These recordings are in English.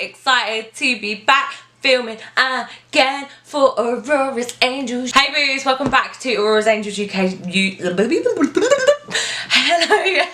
excited to be back filming again for Aurora's Angels. Hey boos, welcome back to Aurora's Angels UK. Hello.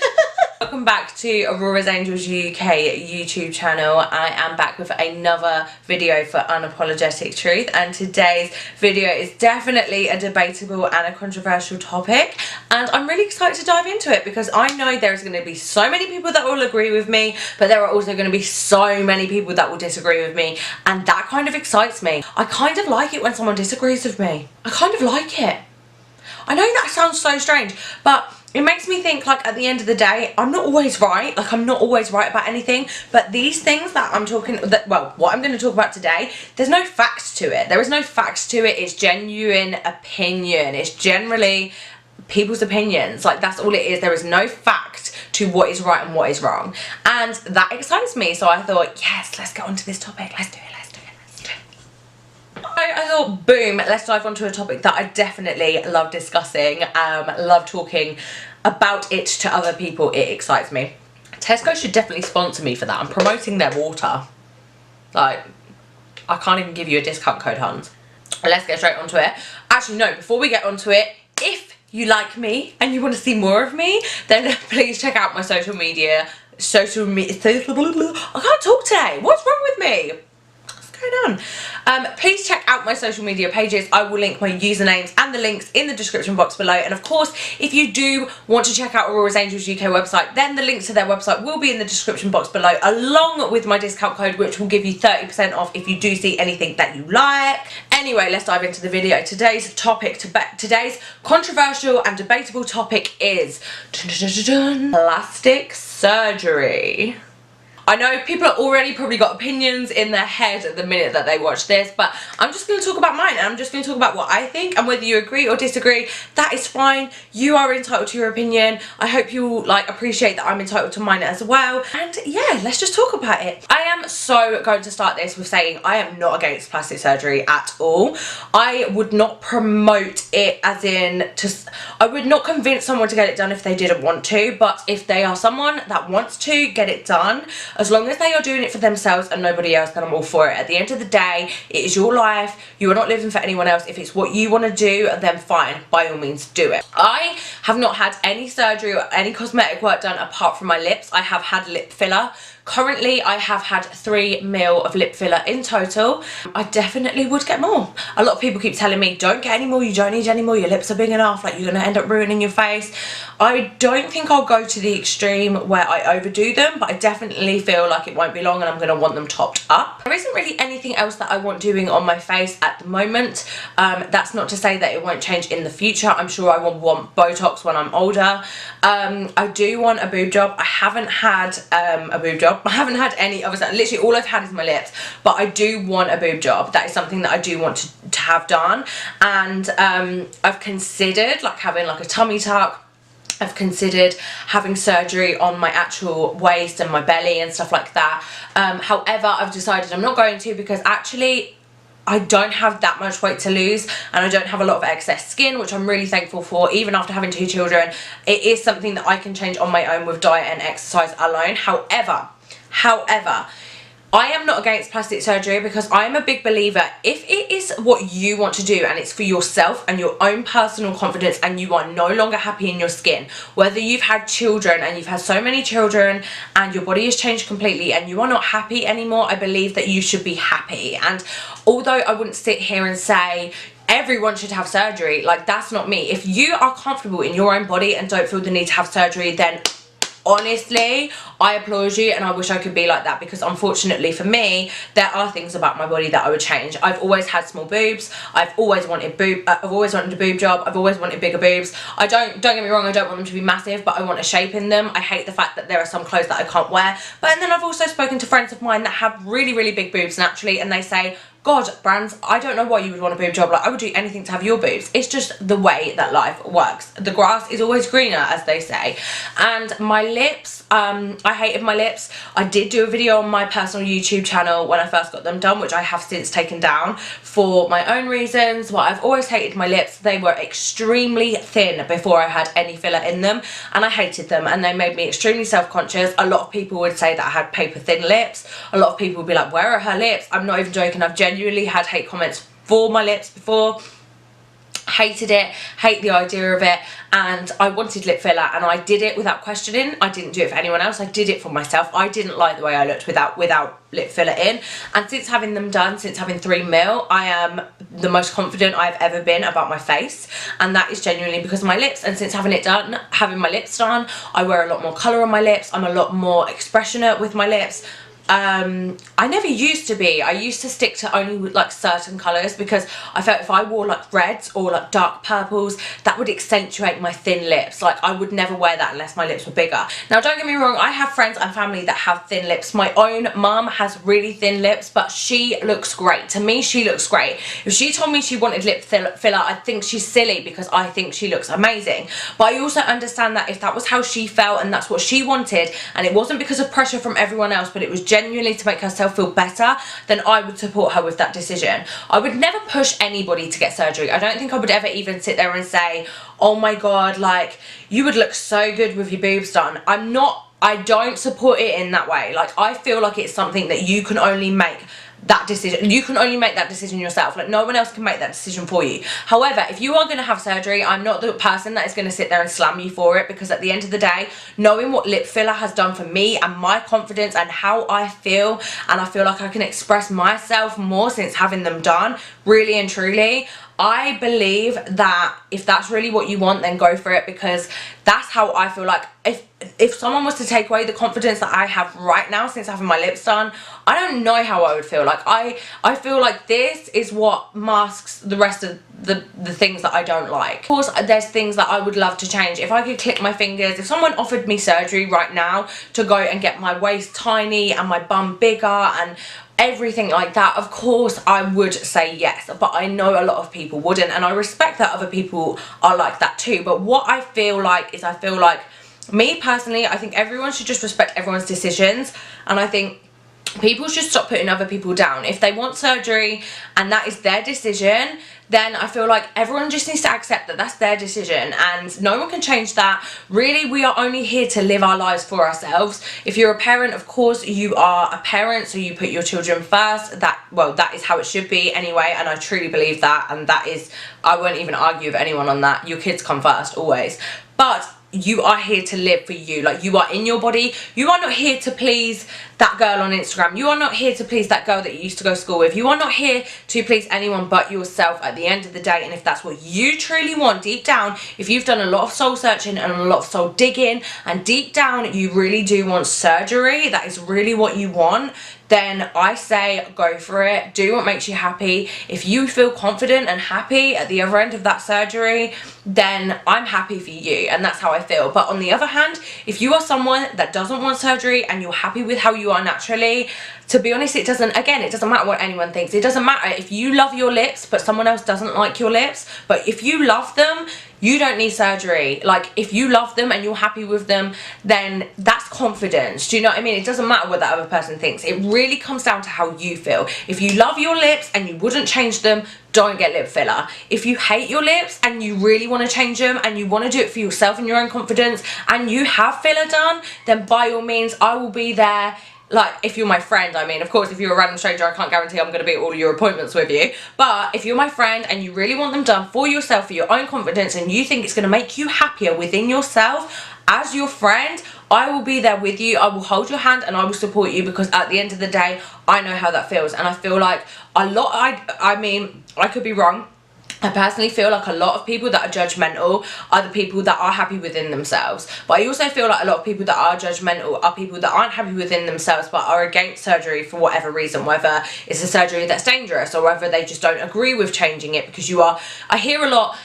Welcome back to Aurora's Angels UK YouTube channel. I am back with another video for Unapologetic Truth, and today's video is definitely a debatable and a controversial topic, and I'm really excited to dive into it because I know there's going to be so many people that will agree with me, but there are also going to be so many people that will disagree with me, and that kind of excites me. I kind of like it when someone disagrees with me. I kind of like it. I know that sounds so strange, but it makes me think, like, at the end of the day, I'm not always right. Like, I'm not always right about anything, but these things that I'm talking, what I'm going to talk about today, there's no facts to it. There is no facts to it. It's genuine opinion. It's generally people's opinions. Like, that's all it is. There is no fact to what is right and what is wrong, and that excites me. So I thought, yes, let's get onto this topic. Let's do it. I thought, boom, let's dive onto a topic that I definitely love discussing, love talking about it to other people. It excites me. Tesco should definitely sponsor me for that. I'm promoting their water. Like, I can't even give you a discount code, Hans. Let's get straight onto it. Actually, no, before we get onto it, if you like me and you want to see more of me, then please check out my social media. I can't talk today. What's wrong with me? Going on. Please check out my social media pages. I will link my usernames and the links in the description box below, and of course, if you do want to check out Aurora's Angels UK website, then the links to their website will be in the description box below, along with my discount code, which will give you 30% off if you do see anything that you like. Anyway, let's dive into the video. Today's topic, today's controversial and debatable topic is plastic surgery. I know people have already probably got opinions in their head at the minute that they watch this, but I'm just going to talk about mine, and I'm just going to talk about what I think, and whether you agree or disagree, that is fine. You are entitled to your opinion. I hope you like appreciate that I'm entitled to mine as well. And yeah, let's just talk about it. I am so going to start this with saying I am not against plastic surgery at all. I would not promote it, as in I would not convince someone to get it done if they didn't want to, but if they are someone that wants to get it done, as long as they are doing it for themselves and nobody else, then I'm all for it. At the end of the day, it is your life. You are not living for anyone else. If it's what you want to do, then fine, by all means do it. I have not had any surgery or any cosmetic work done apart from my lips. I have had lip filler. Currently, I have had 3 mil of lip filler in total. I definitely would get more. A lot of people keep telling me, don't get any more, you don't need any more, your lips are big enough, like you're gonna end up ruining your face. I don't think I'll go to the extreme where I overdo them, but I definitely feel like it won't be long and I'm gonna want them topped up. There isn't really anything else that I want doing on my face at the moment. That's not to say that it won't change in the future. I'm sure I will want Botox when I'm older. I do want a boob job. I haven't had a boob job. I haven't had any other stuff. Literally all I've had is my lips, but I do want a boob job. That is something that I do want to have done, and I've considered like having like a tummy tuck. I've considered having surgery on my actual waist and my belly and stuff like that. However, I've decided I'm not going to, because actually I don't have that much weight to lose, and I don't have a lot of excess skin, which I'm really thankful for. Even after having 2 children, it is something that I can change on my own with diet and exercise alone. However, I am not against plastic surgery, because I am a big believer, if it is what you want to do and it's for yourself and your own personal confidence, and you are no longer happy in your skin, whether you've had children and you've had so many children and your body has changed completely and you are not happy anymore, I believe that you should be happy. And although I wouldn't sit here and say everyone should have surgery, like, that's not me. If you are comfortable in your own body and don't feel the need to have surgery, then honestly, I applaud you, and I wish I could be like that, because unfortunately for me, there are things about my body that I would change. I've always had small boobs. I've always wanted a boob job. I've always wanted bigger boobs. Don't get me wrong, I don't want them to be massive, but I want a shape in them. I hate the fact that there are some clothes that I can't wear. But then I've also spoken to friends of mine that have really, really big boobs naturally, and they say, God, brands, I don't know why you would want a boob job. Like, I would do anything to have your boobs. It's just the way that life works. The grass is always greener, as they say. And my lips, I hated my lips. I did do a video on my personal YouTube channel when I first got them done, which I have since taken down for my own reasons. But I've always hated my lips. They were extremely thin before I had any filler in them, and I hated them, and they made me extremely self-conscious. A lot of people would say that I had paper thin lips. A lot of people would be like, where are her lips? I'm not even joking. I've genuinely had hate comments for my lips before. Hated it, hate the idea of it, and I wanted lip filler, and I did it without questioning. I didn't do it for anyone else. I did it for myself. I didn't like the way I looked without lip filler in, and since having them done, since having 3 mil, I am the most confident I've ever been about my face, and that is genuinely because of my lips. And since having my lips done, I wear a lot more colour on my lips. I'm a lot more expressionate with my lips. I never used to be. I used to stick to only like certain colours, because I felt if I wore like reds or like dark purples, that would accentuate my thin lips. Like, I would never wear that unless my lips were bigger. Now, don't get me wrong, I have friends and family that have thin lips. My own mum has really thin lips, but she looks great. To me, she looks great. If she told me she wanted lip filler, I'd think she's silly, because I think she looks amazing. But I also understand that if that was how she felt and that's what she wanted, and it wasn't because of pressure from everyone else, but it was genuinely to make herself feel better, then I would support her with that decision. I would never push anybody to get surgery. I don't think I would ever even sit there and say, oh my god, like, you would look so good with your boobs done. I don't support it in that way. Like, I feel like it's something that you can only make that decision. You can only make that decision yourself. Like, no one else can make that decision for you. However, if you are going to have surgery, I'm not the person that is going to sit there and slam you for it, because at the end of the day, knowing what lip filler has done for me and my confidence and how I feel, and I feel like I can express myself more since having them done, really and truly, I believe that if that's really what you want, then go for it, because that's how I feel. Like, if someone was to take away the confidence that I have right now since having my lips done, I don't know how I would feel. Like, I feel like this is what masks the rest of the things that I don't like. Of course, there's things that I would love to change. If I could click my fingers, if someone offered me surgery right now to go and get my waist tiny and my bum bigger and everything like that, of course I would say yes, but I know a lot of people wouldn't, and I respect that other people are like that too. But what I feel like is, I feel like, me personally, I think everyone should just respect everyone's decisions, and I think people should stop putting other people down. If they want surgery and that is their decision, then I feel like everyone just needs to accept that that's their decision, and no one can change that. Really, we are only here to live our lives for ourselves. If you're a parent, of course you are a parent, so you put your children first. That is how it should be anyway, and I truly believe that, and that is, I won't even argue with anyone on that. Your kids come first, always. But you are here to live for you. Like, you are in your body. You are not here to please that girl on Instagram. You are not here to please that girl that you used to go to school with. You are not here to please anyone but yourself at the end of the day. And if that's what you truly want deep down, if you've done a lot of soul searching and a lot of soul digging, and deep down you really do want surgery, that is really what you want, then I say go for it. Do what makes you happy. If you feel confident and happy at the other end of that surgery, then I'm happy for you, and that's how I feel. But on the other hand, if you are someone that doesn't want surgery and you're happy with how you are naturally, to be honest, it doesn't matter what anyone thinks. It doesn't matter if you love your lips but someone else doesn't like your lips. But if you love them, you don't need surgery. Like, if you love them and you're happy with them, then that's confidence. Do you know what I mean? It doesn't matter what that other person thinks. It really comes down to how you feel. If you love your lips and you wouldn't change them, don't get lip filler. If you hate your lips and you really want to change them and you want to do it for yourself and your own confidence, and you have filler done, then by all means, I will be there. Like, if you're my friend, I mean, of course, if you're a random stranger, I can't guarantee I'm going to be at all your appointments with you. But if you're my friend and you really want them done for yourself, for your own confidence, and you think it's going to make you happier within yourself, as your friend, I will be there with you. I will hold your hand and I will support you, because at the end of the day, I know how that feels. And I feel like I mean, I could be wrong. I personally feel like a lot of people that are judgmental are the people that are happy within themselves. But I also feel like a lot of people that are judgmental are people that aren't happy within themselves but are against surgery for whatever reason, whether it's a surgery that's dangerous or whether they just don't agree with changing it. Because I hear a lot,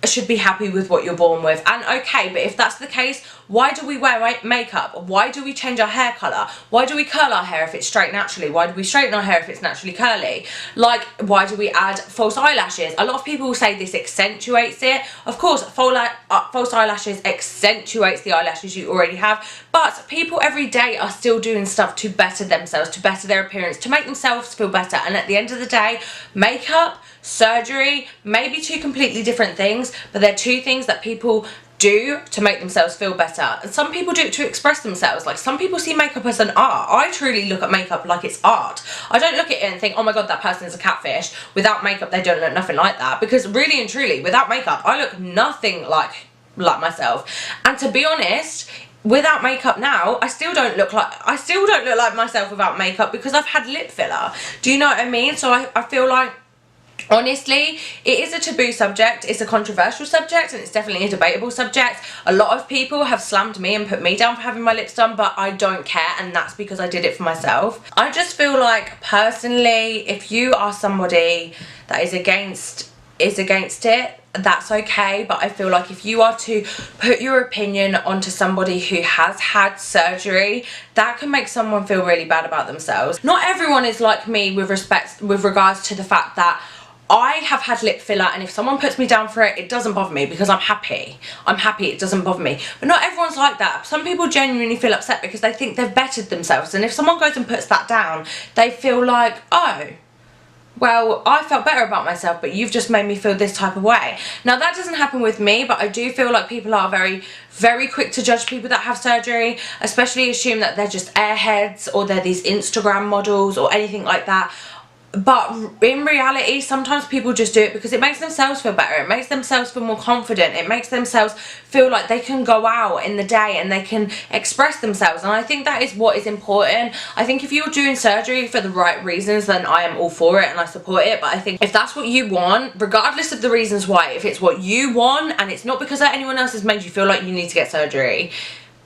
should be happy with what you're born with. And okay, but if that's the case, why do we wear makeup? Why do we change our hair colour? Why do we curl our hair if it's straight naturally? Why do we straighten our hair if it's naturally curly? Like, why do we add false eyelashes? A lot of people will say this accentuates it. Of course, false eyelashes accentuates the eyelashes you already have, but people every day are still doing stuff to better themselves, to better their appearance, to make themselves feel better. And at the end of the day, makeup, surgery, maybe two completely different things, but they're two things that people do to make themselves feel better. And some people do it to express themselves. Like, some people see makeup as an art. I truly look at makeup like it's art. I don't look at it and think, oh my god, that person is a catfish. Without makeup they don't look nothing like that, because really and truly, without makeup I look nothing like myself. And to be honest, without makeup now, I still don't look like myself without makeup, because I've had lip filler. Do you know what I mean? So I feel like, honestly, it is a taboo subject, it's a controversial subject, and it's definitely a debatable subject. A lot of people have slammed me and put me down for having my lips done, but I don't care, and that's because I did it for myself. I just feel like, personally, if you are somebody that is against it, that's okay. But I feel like if you are to put your opinion onto somebody who has had surgery, that can make someone feel really bad about themselves. Not everyone is like me with regards to the fact that I have had lip filler, and if someone puts me down for it, it doesn't bother me, because I'm happy, it doesn't bother me. But not everyone's like that. Some people genuinely feel upset because they think they've bettered themselves, and if someone goes and puts that down, they feel like, oh, well, I felt better about myself, but you've just made me feel this type of way. Now, that doesn't happen with me, but I do feel like people are very, very quick to judge people that have surgery, especially assume that they're just airheads, or they're these Instagram models or anything like that. But in reality, sometimes people just do it because it makes themselves feel better. It makes themselves feel more confident. It makes themselves feel like they can go out in the day and they can express themselves. And I think that is what is important. I think if you're doing surgery for the right reasons, then I am all for it and I support it. But I think if that's what you want, regardless of the reasons why, if it's what you want and it's not because anyone else has made you feel like you need to get surgery,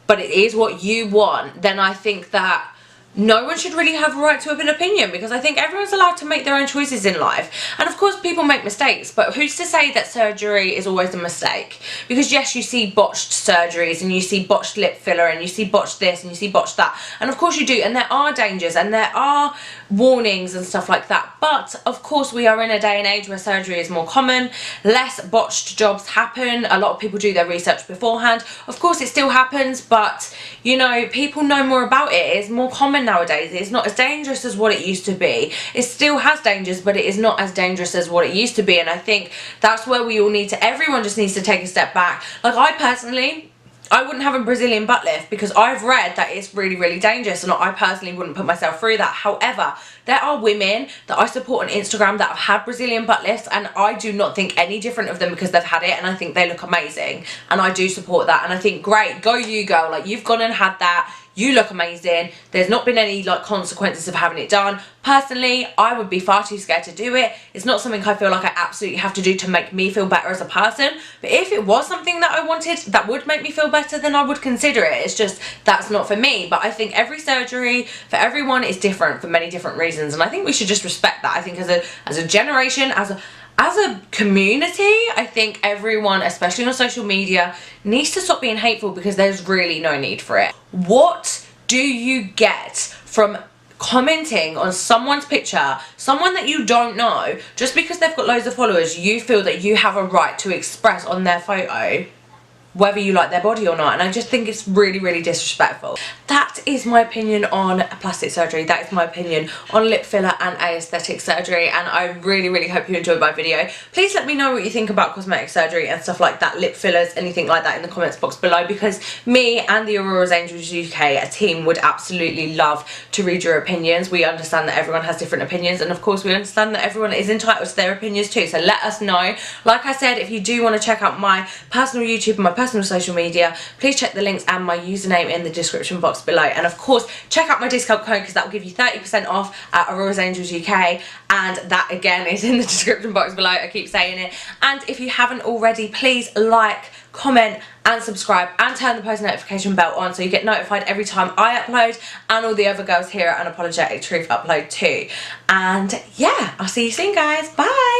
but it is what you want, then I think that no one should really have a right to an opinion, because I think everyone's allowed to make their own choices in life. And of course people make mistakes, but who's to say that surgery is always a mistake? Because yes, you see botched surgeries and you see botched lip filler and you see botched this and you see botched that, and of course you do, and there are dangers and there are warnings and stuff like that. But of course we are in a day and age where surgery is more common, less botched jobs happen, a lot of people do their research beforehand. Of course it still happens, but you know, people know more about it. It's more common nowadays. It's not as dangerous as what it used to be. It still has dangers, but it is not as dangerous as what it used to be. And I think that's where we all need to, everyone just needs to take a step back. Like, I personally, I wouldn't have a Brazilian butt lift because I've read that it's really, really dangerous, and I personally wouldn't put myself through that. However, there are women that I support on Instagram that have had Brazilian butt lifts, and I do not think any different of them because they've had it, and I think they look amazing, and I do support that. And I think, great, go you girl, like, you've gone and had that, you look amazing, there's not been any like consequences of having it done. Personally, I would be far too scared to do it. It's not something I feel like I absolutely have to do to make me feel better as a person, but if it was something that I wanted that would make me feel better, then I would consider it. It's just, that's not for me. But I think every surgery for everyone is different for many different reasons, and I think we should just respect that. I think as a generation, as a community, I think everyone, especially on social media, needs to stop being hateful, because there's really no need for it. What do you get from commenting on someone's picture, someone that you don't know, just because they've got loads of followers, you feel that you have a right to express on their photo whether you like their body or not? And I just think it's really, really disrespectful. That is my opinion on plastic surgery. That is my opinion on lip filler and aesthetic surgery, and I really, really hope you enjoyed my video. Please let me know what you think about cosmetic surgery and stuff like that, lip fillers, anything like that, in the comments box below, because me and the Auroras Angels UK, a team, would absolutely love to read your opinions. We understand that everyone has different opinions, and of course we understand that everyone is entitled to their opinions too, so let us know. Like I said, if you do want to check out my personal YouTube and my personal social media, please check the links and my username in the description box below. And of course, check out my discount code, because that will give you 30% off at Auroras Angels UK, and that again is in the description box below. I keep saying it. And if you haven't already, please like, comment and subscribe, and turn the post notification bell on so you get notified every time I upload, and all the other girls here at Unapologetic Truth upload too. And yeah, I'll see you soon, guys. Bye.